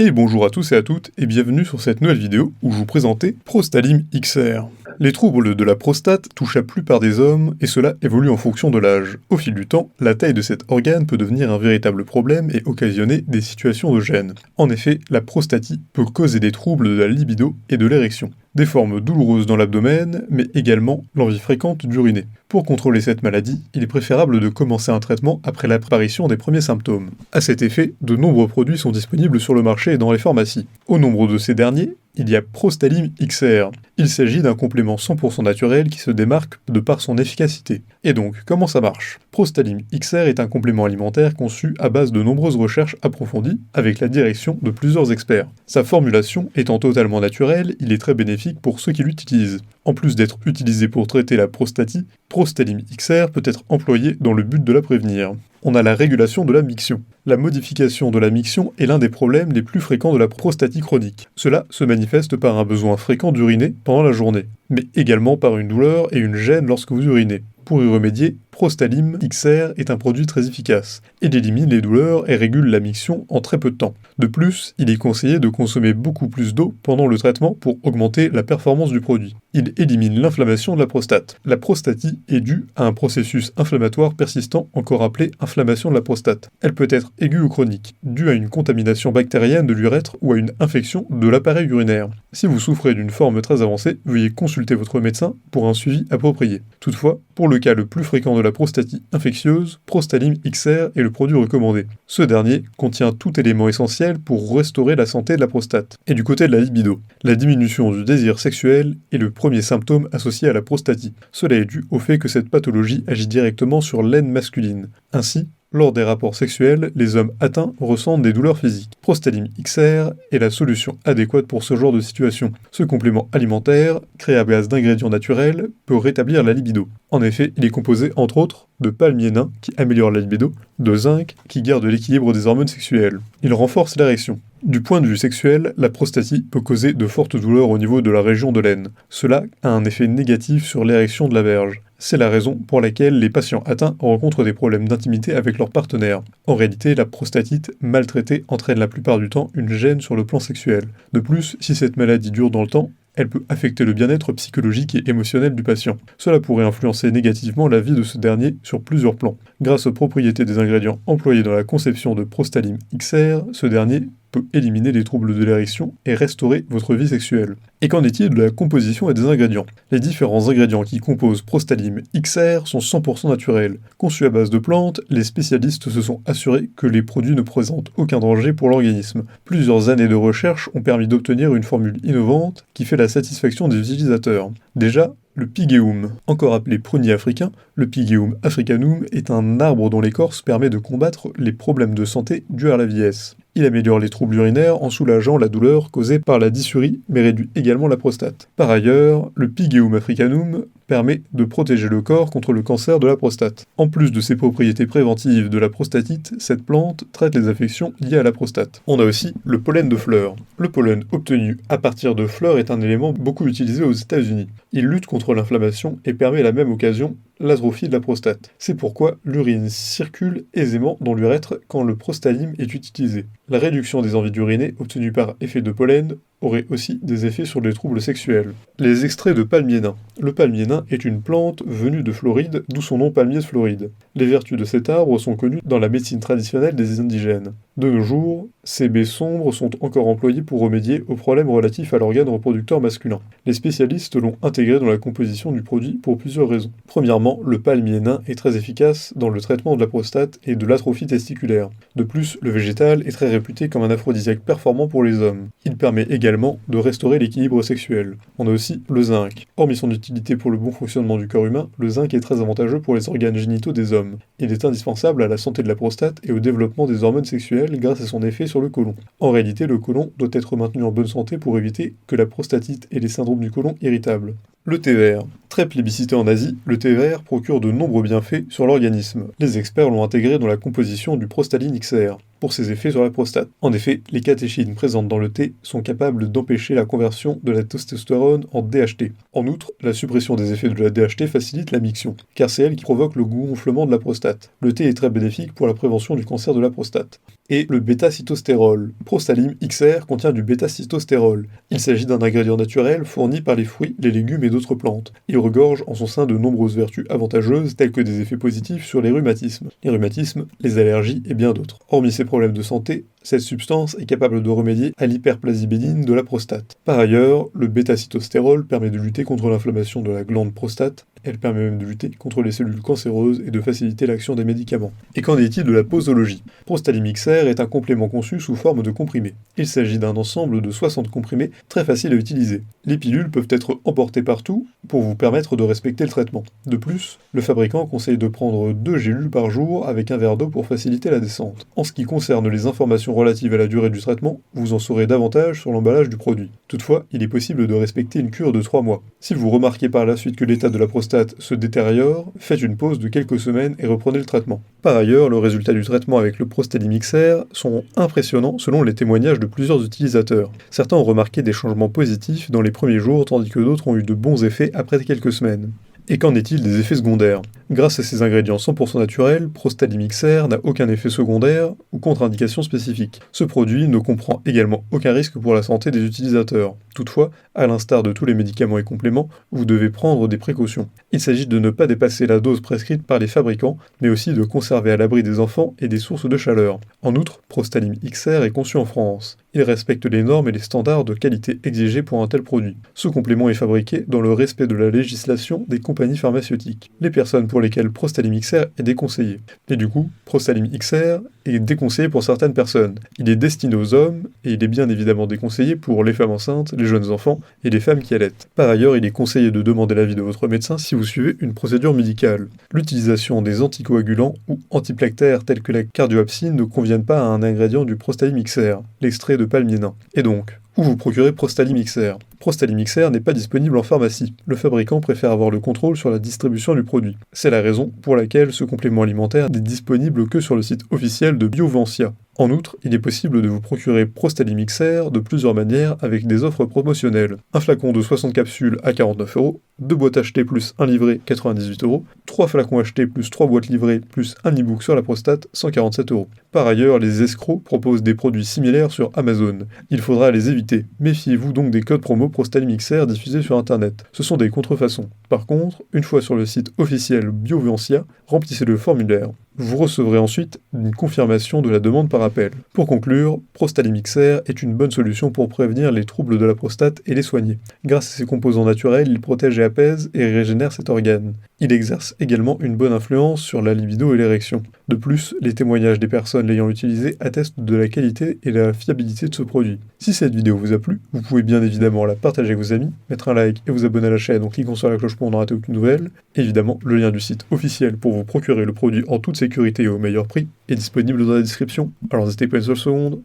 Et bonjour à tous et à toutes, et bienvenue sur cette nouvelle vidéo où je vous présentais Prostalim XR. Les troubles de la prostate touchent la plupart des hommes, et cela évolue en fonction de l'âge. Au fil du temps, la taille de cet organe peut devenir un véritable problème et occasionner des situations de gêne. En effet, la prostatite peut causer des troubles de la libido et de l'érection. Des formes douloureuses dans l'abdomen, mais également l'envie fréquente d'uriner. Pour contrôler cette maladie, il est préférable de commencer un traitement après l'apparition des premiers symptômes. À cet effet, de nombreux produits sont disponibles sur le marché et dans les pharmacies. Au nombre de ces derniers, il y a Prostalim XR. Il s'agit d'un complément 100% naturel qui se démarque de par son efficacité. Et donc, comment ça marche? Prostalim XR est un complément alimentaire conçu à base de nombreuses recherches approfondies avec la direction de plusieurs experts. Sa formulation étant totalement naturelle, il est très bénéfique pour ceux qui l'utilisent. En plus d'être utilisé pour traiter la prostatite, Prostalim XR peut être employé dans le but de la prévenir. On a la régulation de la miction. La modification de la miction est l'un des problèmes les plus fréquents de la prostatite chronique. Cela se manifeste par un besoin fréquent d'uriner pendant la journée, mais également par une douleur et une gêne lorsque vous urinez. Pour y remédier, Prostalim XR est un produit très efficace. Il élimine les douleurs et régule la miction en très peu de temps. De plus, il est conseillé de consommer beaucoup plus d'eau pendant le traitement pour augmenter la performance du produit. Il élimine l'inflammation de la prostate. La prostatite est due à un processus inflammatoire persistant, encore appelé inflammation de la prostate. Elle peut être aiguë ou chronique, due à une contamination bactérienne de l'urètre ou à une infection de l'appareil urinaire. Si vous souffrez d'une forme très avancée, veuillez consulter votre médecin pour un suivi approprié. Toutefois, pour le cas le plus fréquent de la prostatite infectieuse, Prostalim XR est le produit recommandé. Ce dernier contient tout élément essentiel pour restaurer la santé de la prostate. Et du côté de la libido, la diminution du désir sexuel est le premier symptôme associé à la prostatite. Cela est dû au fait que cette pathologie agit directement sur l'aine masculine. Ainsi, lors des rapports sexuels, les hommes atteints ressentent des douleurs physiques. Prostalim XR est la solution adéquate pour ce genre de situation. Ce complément alimentaire, créé à base d'ingrédients naturels, peut rétablir la libido. En effet, il est composé entre autres de palmier nain qui améliore la libido, de zinc qui garde l'équilibre des hormones sexuelles. Il renforce l'érection. Du point de vue sexuel, la prostatite peut causer de fortes douleurs au niveau de la région de l'aine. Cela a un effet négatif sur l'érection de la verge. C'est la raison pour laquelle les patients atteints rencontrent des problèmes d'intimité avec leur partenaire. En réalité, la prostatite maltraitée entraîne la plupart du temps une gêne sur le plan sexuel. De plus, si cette maladie dure dans le temps, elle peut affecter le bien-être psychologique et émotionnel du patient. Cela pourrait influencer négativement la vie de ce dernier sur plusieurs plans. Grâce aux propriétés des ingrédients employés dans la conception de Prostalim XR, ce dernier peut éliminer les troubles de l'érection et restaurer votre vie sexuelle. Et qu'en est-il de la composition et des ingrédients? Les différents ingrédients qui composent Prostalim XR sont 100% naturels. Conçus à base de plantes, les spécialistes se sont assurés que les produits ne présentent aucun danger pour l'organisme. Plusieurs années de recherche ont permis d'obtenir une formule innovante qui fait la satisfaction des utilisateurs. Déjà, le Pygeum, encore appelé prunier africain, le Pygeum africanum est un arbre dont l'écorce permet de combattre les problèmes de santé dus à la vieillesse. Il améliore les troubles urinaires en soulageant la douleur causée par la dysurie, mais réduit également la prostate. Par ailleurs, le Pygeum africanum permet de protéger le corps contre le cancer de la prostate. En plus de ses propriétés préventives de la prostatite, cette plante traite les affections liées à la prostate. On a aussi le pollen de fleurs. Le pollen obtenu à partir de fleurs est un élément beaucoup utilisé aux États-Unis. Il lutte contre l'inflammation et permet à la même occasion l'atrophie de la prostate. C'est pourquoi l'urine circule aisément dans l'urètre quand le Prostalim est utilisé. La réduction des envies d'uriner obtenue par effet de pollen aurait aussi des effets sur les troubles sexuels. Les extraits de palmier nain. Le palmier nain est une plante venue de Floride, d'où son nom palmier floride. Les vertus de cet arbre sont connues dans la médecine traditionnelle des indigènes. De nos jours, ces baies sombres sont encore employées pour remédier aux problèmes relatifs à l'organe reproducteur masculin. Les spécialistes l'ont intégré dans la composition du produit pour plusieurs raisons. Premièrement, le palmier nain est très efficace dans le traitement de la prostate et de l'atrophie testiculaire. De plus, le végétal est très réputé comme un aphrodisiaque performant pour les hommes. Il permet également de restaurer l'équilibre sexuel. On a aussi le zinc. Hormis son utilité pour le bon fonctionnement du corps humain, le zinc est très avantageux pour les organes génitaux des hommes. Il est indispensable à la santé de la prostate et au développement des hormones sexuelles grâce à son effet sur le côlon. En réalité, le côlon doit être maintenu en bonne santé pour éviter que la prostatite et les syndromes du côlon irritables. Le thé vert. Très plébiscité en Asie, le thé vert procure de nombreux bienfaits sur l'organisme. Les experts l'ont intégré dans la composition du Prostalim XR pour ses effets sur la prostate. En effet, les catéchines présentes dans le thé sont capables d'empêcher la conversion de la testostérone en DHT. En outre, la suppression des effets de la DHT facilite la miction, car c'est elle qui provoque le gonflement de la prostate. Le thé est très bénéfique pour la prévention du cancer de la prostate. et le bêta-cytostérol. Prostalim XR contient du bêta-cytostérol. Il s'agit d'un ingrédient naturel fourni par les fruits, les légumes et d'autres plantes. Il regorge en son sein de nombreuses vertus avantageuses telles que des effets positifs sur les rhumatismes, les allergies et bien d'autres. Hormis ces problèmes de santé, cette substance est capable de remédier à l'hyperplasie bénigne de la prostate. Par ailleurs, le bêta-cytostérol permet de lutter contre l'inflammation de la glande prostate, elle permet même de lutter contre les cellules cancéreuses et de faciliter l'action des médicaments. Et qu'en est-il de la posologie? Prostalim XR est un complément conçu sous forme de comprimés. Il s'agit d'un ensemble de 60 comprimés très faciles à utiliser. Les pilules peuvent être emportées partout pour vous permettre de respecter le traitement. De plus, le fabricant conseille de prendre 2 gélules par jour avec un verre d'eau pour faciliter la descente. En ce qui concerne les informations relatives à la durée du traitement, vous en saurez davantage sur l'emballage du produit. Toutefois, il est possible de respecter une cure de 3 mois. Si vous remarquez par la suite que l'état de la prostate se détériore, faites une pause de quelques semaines et reprenez le traitement. Par ailleurs, le résultat du traitement avec le Prostalim XR sont impressionnants selon les témoignages de plusieurs utilisateurs. Certains ont remarqué des changements positifs dans les premiers jours, tandis que d'autres ont eu de bons effets après quelques semaines. Et qu'en est-il des effets secondaires? Grâce à ces ingrédients 100% naturels, Prostalim XR n'a aucun effet secondaire ou contre-indication spécifique. Ce produit ne comprend également aucun risque pour la santé des utilisateurs. Toutefois, à l'instar de tous les médicaments et compléments, vous devez prendre des précautions. Il s'agit de ne pas dépasser la dose prescrite par les fabricants, mais aussi de conserver à l'abri des enfants et des sources de chaleur. En outre, Prostalim XR est conçu en France. Il respecte les normes et les standards de qualité exigés pour un tel produit. Ce complément est fabriqué dans le respect de la législation des compagnies pharmaceutiques. Les personnes pour lesquelles Prostalim XR est déconseillé. Et du coup, Prostalim XR est déconseillé pour certaines personnes. Il est destiné aux hommes, et il est bien évidemment déconseillé pour les femmes enceintes, les jeunes enfants et les femmes qui allaitent. Par ailleurs, il est conseillé de demander l'avis de votre médecin si vous suivez une procédure médicale. L'utilisation des anticoagulants ou antiplactaires tels que la cardioapsine ne conviennent pas à un ingrédient du Prostalim XR, l'extrait de palmier nain. Et donc, où vous procurez Prostalim XR? Prostalim XR n'est pas disponible en pharmacie. Le fabricant préfère avoir le contrôle sur la distribution du produit. C'est la raison pour laquelle ce complément alimentaire n'est disponible que sur le site officiel de Bioventia. En outre, il est possible de vous procurer Prostalim XR de plusieurs manières avec des offres promotionnelles. Un flacon de 60 capsules à 49 €, 2 boîtes achetées plus un livret 98 €, 3 flacons achetés plus 3 boîtes livrées plus un e-book sur la prostate 147 €. Par ailleurs, les escrocs proposent des produits similaires sur Amazon. Il faudra les éviter. Méfiez-vous donc des codes promo Prostalim XR diffusés sur internet. Ce sont des contrefaçons. Par contre, une fois sur le site officiel Bioventia, remplissez le formulaire. Vous recevrez ensuite une confirmation de la demande par appel. Pour conclure, Prostalim XR est une bonne solution pour prévenir les troubles de la prostate et les soigner. Grâce à ses composants naturels, il protège et apaise et régénère cet organe. Il exerce également une bonne influence sur la libido et l'érection. De plus, les témoignages des personnes l'ayant utilisé attestent de la qualité et la fiabilité de ce produit. Si cette vidéo vous a plu, vous pouvez bien évidemment la partager avec vos amis, mettre un like et vous abonner à la chaîne en cliquant sur la cloche pour ne rater aucune nouvelle. Évidemment, le lien du site officiel pour vous procurer le produit en toute sécurité et au meilleur prix est disponible dans la description. Alors n'hésitez pas une seule seconde,